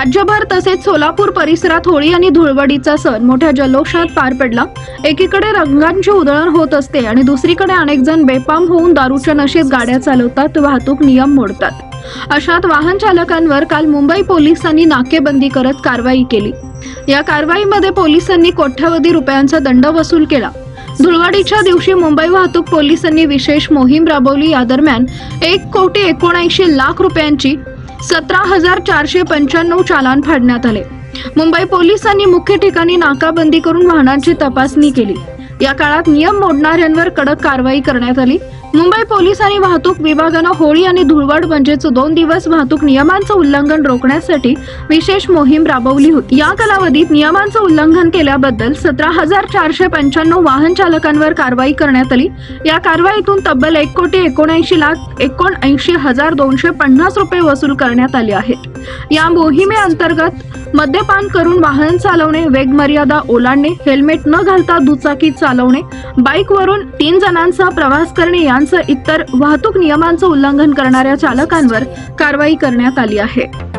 राज्यभर तसेच सोलापूर परिसरात होळी आणि धुळवडीचा सण मोठ्या जल्लोषात पार पडला। एकीकडे रंगांची उधळण होत असते आणि दुसरीकडे अनेक जण बेपाम होऊन दारूच्या नशेत गाड्या चालवतात, वाहतूक नियम मोडतात। अशात वाहन चालकांवर काल मुंबई पोलिसांनी नाकेबंदी करत कारवाई केली। या कारवाईमध्ये पोलिसांनी कोट्यवधी रुपयांचा दंड वसूल केला। धुळवडीच्या दिवशी मुंबई वाहतूक पोलिसांनी विशेष मोहीम राबवली। या दरम्यान 1,79,00,000 रुपयांची 17,495 चालान फाडण्यात आले। मुंबई पोलिसांनी मुख्य ठिकाणी नाकाबंदी करून वाहनांची तपासणी केली। या काळात नियम मोडणाऱ्यांवर कडक कारवाई करण्यात आली। मुंबई पोलीस आणि वाहतूक विभागाने होळी आणि धुळवड म्हणजेच 2 दिवस वाहतूक नियमांचं उल्लंघन रोखण्यासाठी विशेष मोहीम राबवली होती। या कालावधीत नियमांचं उल्लंघन केल्याबद्दल 17,495 वाहन चालकांवर कारवाई करण्यात आली। या कारवाईतून तब्बल 1,79,79,250 रुपये वसूल करण्यात आले आहेत। या मोहिमेअंतर्गत मद्यपान करून वाहन चालवणे, वेग मर्यादा ओलांडणे, हेल्मेट न घालता दुचाकी चालवणे, बाईकवरून 3 जणांचा प्रवास करणे यांसह इतर वाहतूक नियमांचं उल्लंघन करणाऱ्या चालकांवर कारवाई करण्यात आली आहे।